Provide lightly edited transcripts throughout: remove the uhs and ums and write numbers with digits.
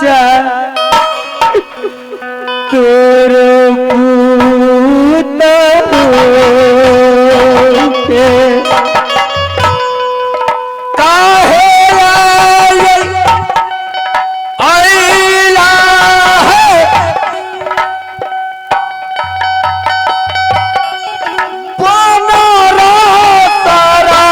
चाचा तोरो पूता के काहे आइला है बनरा तारा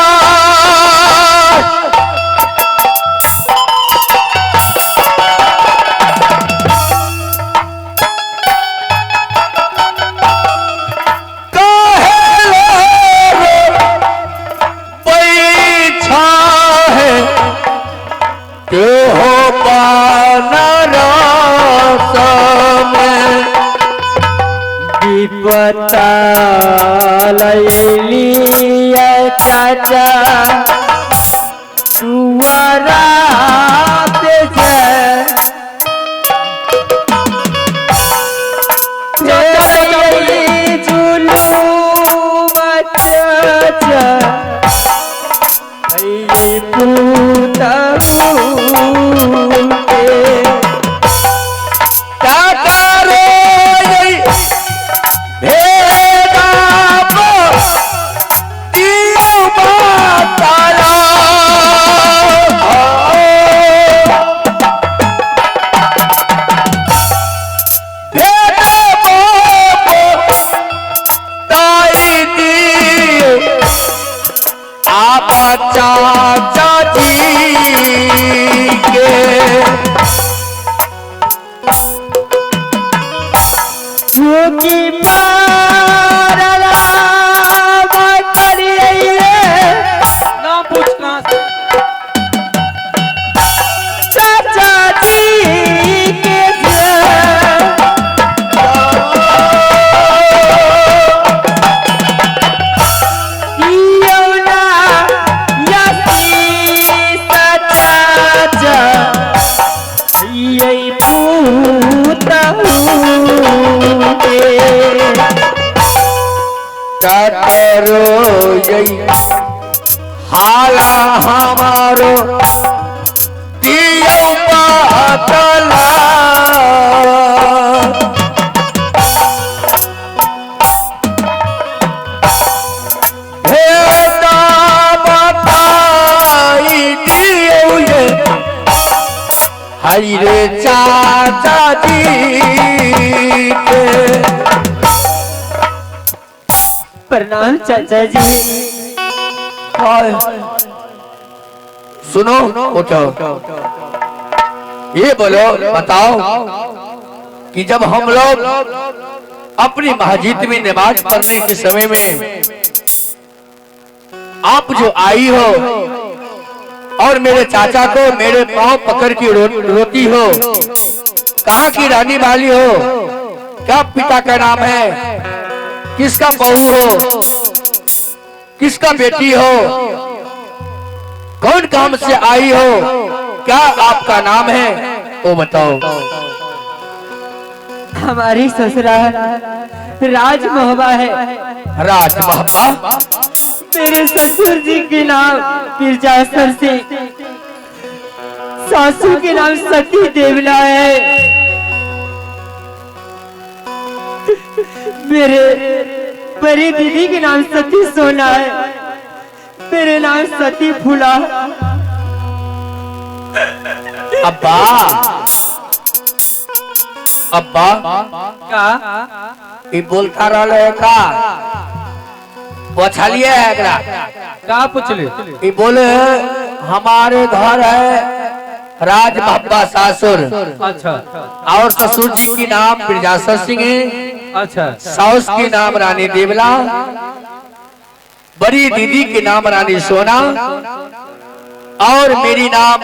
विपता लिया चाचा सुअरा पे झूलू चाचा पूता चाचा जी के झुकी पारला नाम पूछना चाचा जी के करो यही हाला हमारो दियो बातला भेदा बताई दियो ये हरी रे चाचा जी के प्रणाम चाचा जी। सुनो उठो, ये बोलो बताओ कि जब हम लोग अपनी मस्जिद में नमाज पढ़ने के समय में आप जो आई हो और मेरे चाचा को मेरे पांव पकड़ के रोती हो, कहाँ की रानी वाली हो, क्या पिता का नाम है, किसका बहू हो, किसका बेटी हो, कौन काम से आई हो, क्या आपका नाम है, वो बताओ। हमारी ससुराल राज मोहबा है। राज मोहबा? मेरे ससुर जी के नाम मिर्जासर सिंह, सासू के नाम सती देवला है। मेरे बड़ी दीदी के नाम सती सोना है, मेरे नाम सती फूला। अब्बा अब्बा का ये बोलता रहा है का पूछलिए है एकरा का पूछले? ये बोले हमारे घर है राज मोहब्बा सासुर, अच्छा और ससुर जी की नाम मिर्जासर सिंह है, अच्छा साउस की नाम रानी देवला, बड़ी दीदी के नाम रानी सोना, और मेरी नाम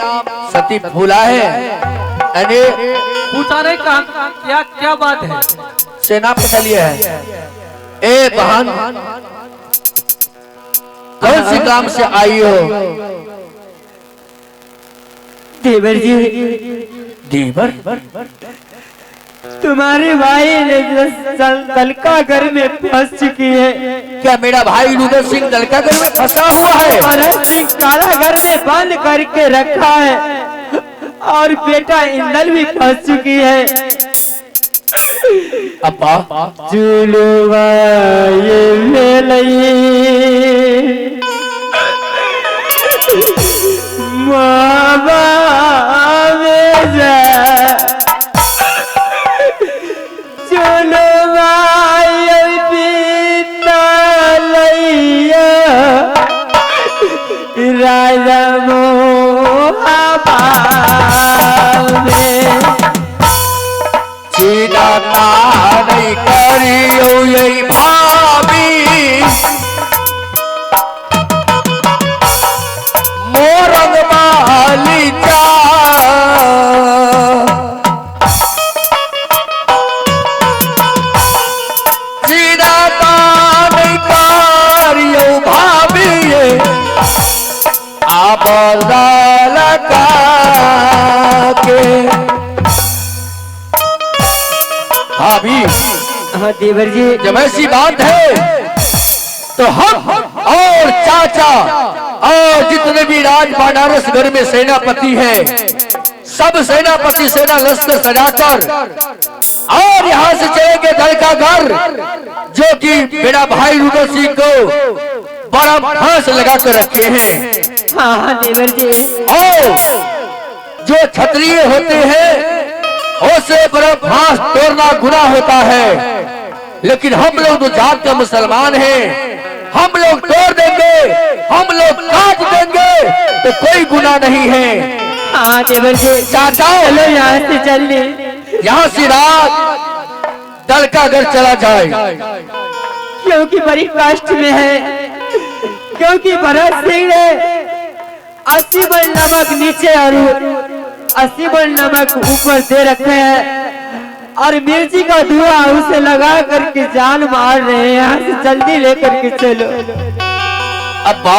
सती फूला है। पूछा नहीं क्या क्या बात है? सेना पटलिए है। ए बहन कौन सी काम से आई हो? देवर जी, देवर? तुम्हारे भाई ने दलका घर में फंस चुकी है। क्या मेरा भाई रुद्र सिंह दलका घर में फंसा हुआ है? भरत सिंह काला घर में बंद करके रखा है। और बेटा इंदल भी फंस चुकी है। अब्बा जुलुआ ये भेलई मावा बेजा जुलुआ ये बीतलैया राजा मोहाबे सीधा नहीं करियो यही भाभी मोरंग माली जा सीधा नहीं करियो भाभी आप लगा के भाभी। हाँ देवर जी, जब ऐसी बात है तो हम और चाचा और जितने भी राज बनारस घर में सेनापति हैं, सब सेनापति सेना लश्कर सजाकर और यहाँ से चलेंगे दल का घर, जो कि मेरा भाई रुद्र सिंह को बड़ा फांस लगा कर रखे हैं। हाँ हाँ देवर जी, और जो क्षत्रिय होते हैं उसे बड़ा फांस तोड़ना गुनाह होता है, लेकिन हम लोग तो जात के मुसलमान हैं, हम लोग तोड़ देंगे, हम लोग काट देंगे तो कोई गुनाह नहीं है। हाँ देवर जी, चाचा चलो यहाँ से चलने। यहाँ से रात दल का घर चला जाए, क्योंकि बड़ी कष्ट में है, क्योंकि भरत सिंह ने 80 बड़ नमक नीचे और 80 बड़ नमक ऊपर दे रखे हैं और मिर्ची का धुआं उसे लगा करके जान मार रहे हैं। यहाँ से जल्दी लेकर के चलो। अब्बा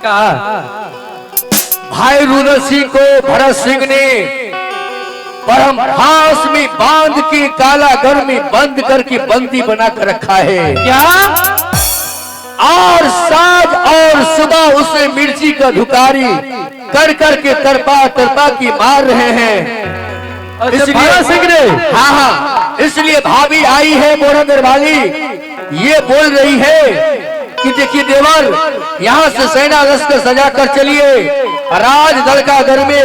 कहा भाई रुद्र सिंह को भरत सिंह ने परम फांस में बांध के काला घर में बंद करके बंदी बना कर रखा है। क्या? और साँझ और सुबह उसे मिर्ची का धुकारी कर करके तरपा की मार रहे हैं। भरत सिंह ने? हाँ हाँ, इसलिए भाभी आई है मोरंगर वाली, ये बोल रही है कि देखिए देवर, यहाँ से सेना लश्कर सजा कर चलिए राज दल का घर में,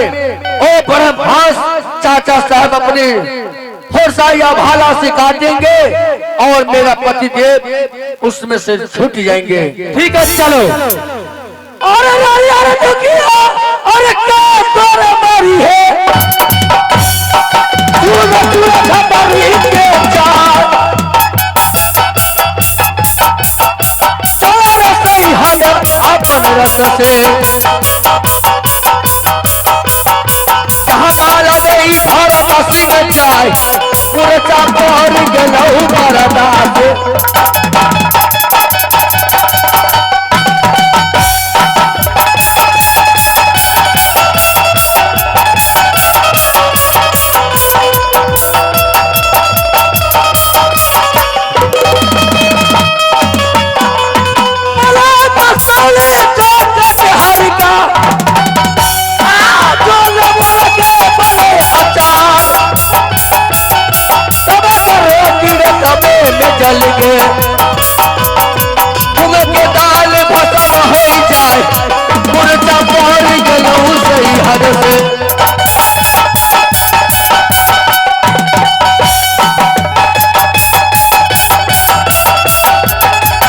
ओ बड़ा फांस चाचा साहब अपने फरसा या भाला से काटेंगे और मेरा पति देव उसमें से छूट जाएंगे। ठीक है चलो। अरे यार तो किया, अरे क्या तोरे मारी है अपन रस से